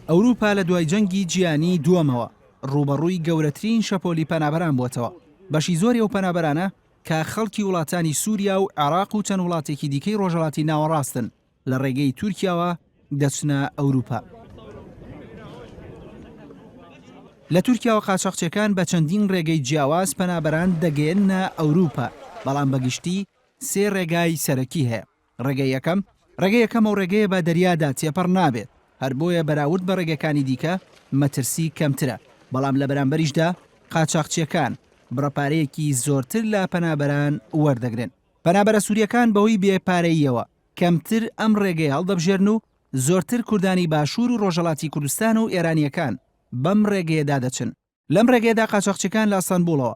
ئەوروپا لە دوای جەنگی جیهانی دووەمەوە ڕوبەڕووی گەورەترین شەپۆلی پەنابەران بووەتەوە. بەشی زۆری ئەو پەنابەرانە کە خەڵکی وڵاتانی سووریا و عێراق و چەند وڵاتێکی دیکەی ڕۆژهەڵاتی ناوەڕاستن لە ڕێگەی تورکیاوە دەچنە ئەوروپا. لە تورکیاوە قاچاقچیەکان بە چەندین ڕێگەی جیاواز پەنابەران دەگەێنە ئەوروپا، بەڵام بەگشتی سێ ڕێگای سەرەکی هەیە. ڕێگەی یەکەم ئەو ڕێگەیە بە دەریادا تێپەڕ نابێت، هەر بۆیە بەراورد بە ڕێگەکانی دیکە مەترسی کەمترە، بەڵام لە بەرامبەریشدا قاچاقچیەکان بڕەپارەیەکی زۆرتر لە پەنابەران وەردەگرن. پەنابەرە سووریەکان بەهۆی بێپارەییەوە کەمتر ئەم ڕێگەی هەڵدەبژێرن و زۆرتر کوردانی باشوور و ڕۆژهەڵاتی کوردستان و ئێرانیەکان بەم ڕێگەیەدا دەچن. لەم ڕێگەیەدا قاچاقچیەکان لە ئەستەنبوڵەوە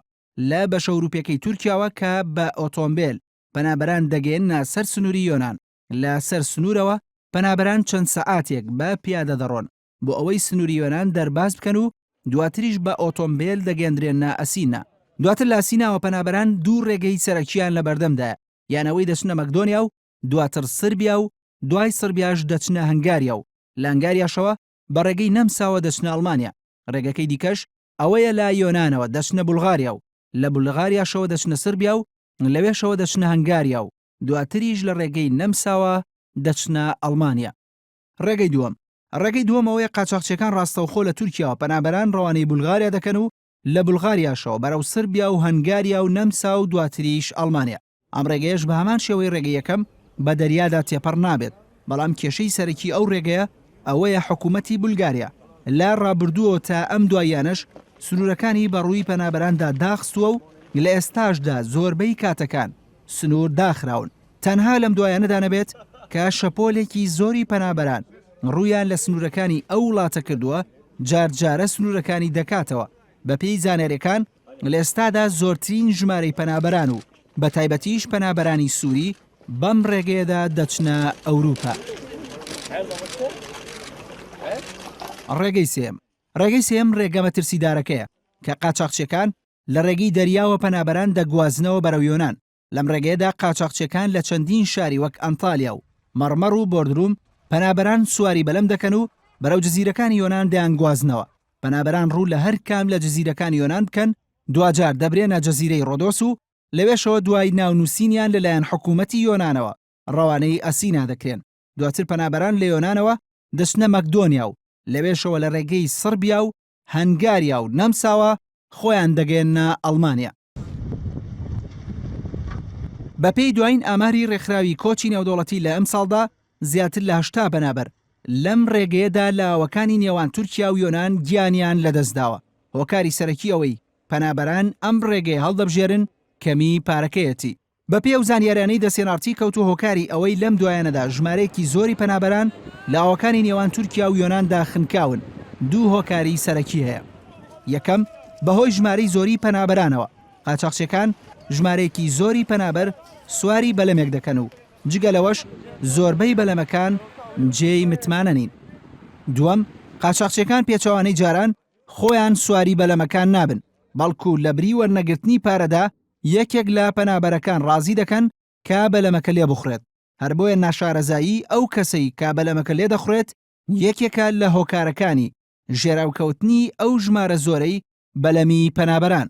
لە بەشە ئەوروپیەکەی تورکیاوە کە بە ئۆتۆمبیل پەنابەران دەگەێنە سەر سنووری یۆنان. لە سەر سنوورەوە پەنابەران چەند سەعاتێک بە پیادە دەڕۆن بۆ ئەوەی سنووری یۆنان دەرباز بکەن و دواتریش بە ئۆتۆمبیل دەگەندرێنە ئەسینە. دواتر لە ئەسیناوە پەنابەران دوو ڕێگەی سەرەکییان لە بەردەمدایە، یانەوەی دەچنە مەکدۆنیا و دواتر سربیا و دوای سربیاش دەچنە هەنگاریا و لە هەنگاریاشەوە بە ڕێگەی نەمساوە دەچنە ئەڵمانیا. ڕێگەکەی دیکەش ئەوەیە لە یۆنانەوە دەچنە بولغاریا و لە بولغاریاشەوە دەچنە سربیا و لەوێشەوە دەچنە هەنگاریا و دواتریش لە ڕێگەی نەمساوە دەچنە ئەڵمانیا. ڕێگەی دووەم ئەوەیە قاچاقچیەکان ڕاستەوخۆ لە تورکیاوە پەنابەران ڕەوانەی بولغاریا دەکەن و لە بولغاریاشەوە بەرەو سربیا و هەنگاریا و نەمسا و دواتریش ئەڵمانیا. ئەم ڕێگەیەش بە هەمان شێوەی ڕێگەی یەکەم بە دەریادا تێپەڕ نابێت، بەڵام کێشەی سەرەکی ئەو ڕێگەیە ئەوەیە حکوومەتی بولگاریا لە ڕابردووە تا ئەم دوایانش سنوورەکانی بەڕووی پەنابەراندا داخستووە و لە ئێستاشدا زۆربەی کاتەکان سنوور داخراون. تەنها لەم دوایانەدا نەبێت کە شەپۆلێکی زۆری پەنابەران ڕوویان لە سنوورەکانی ئەو وڵاتە کردووە جارجارە سنوورەکانی دەکاتەوە. بە پێی زانێرەکان لە ئێستادا زۆرترین ژمارەی پەنابەران و بە تایبەتیش پەنابەرانی سووری بەم ڕێگەیەدا دەچنە ئەوروپا. ڕێگەی سێم ڕێگە مەترسیدارەکەیە کە قاچاقچیەکان لە ڕێگەی دەریاوە پەنابەران دەگوازنەوە بەرەو یۆنان. لەم ڕێگەیەدا قاچاقچیەکان لە چەندین شاری وەک ئەنتالیا و مەرمەڕ و بۆردروم پەنابەران سواری بەلەم دەکەن و بەرەو جزیرەکانی یۆنان دەیانگوازنەوە. پەنابەران ڕوو لە هەر کام لە جزیرەکانی یۆنان بکەن، دوجار دەبرێنە جەزیرەی ڕۆدۆس و لەوێشەوە دوای ناونووسینیان لەلایەن حکوومەتی یۆنانەوە ڕەوانەی ئەسینا دەکرێن. دواتر پەنابەران لە یۆنانەوە دەچنە مەکدۆنیا و لەوێشەوە لە ڕێگەی سربیا و هەنگاریا و نەمساوە خۆیان دەگەێنە ئەڵمانیا. بەپێی دوایین ئاماری ڕێکخراوی کۆچی نێودەوڵەتی لە ئەم ساڵدا زیاتر لە 80 پەنابەر لەم ڕێگەیەدا لە ئاوەکانی نێوان تورکیا و یۆنان گیانیان لەدەستداوە. هۆکاری سەرەکی ئەوەی پەنابەران ئەم ڕێگەی هەڵدەبژێرن کەمی پارەکەیەتی. بەپێی ئەو زانیاریانەی دەسێنارتی کەوتو هۆکاری ئەوەی لەم دوایانەدا ژمارەیەکی زۆری پەنابەران لە ئاوەکانی نێوان تورکیا و یۆناندا خنکاون. دوو هۆکاری سەرەکی هەیە. یەکەم بەهۆی ژمارەی زۆری پەنابەرانەوە قاچاقچیەکان ژمارەیەکی زۆری پەنابەر سواری بەلەمێک دەکەن و جگە لەوەش زۆربەی بەلەمەکان جێی متمانە نین. دووەم قاچاقچیەکان پێچەوانەی جاران خۆیان سواری بەلەمەکان نابن، بەڵکو لە بری وەرنەگرتنی پارەدا یەکێک لە پەنابەرەکان ڕازی دەکەن کە بەلەمەکە لێ بخڕێت. هەر بۆیە ناشارەزایی ئەو کەسەی کە بەلەمەکە لێ دەخڕێت یەکێکە لە هۆکارەکانی ژێراوکەوتنی ئەو ژمارە زۆرەی بەلەمی پەنابەران.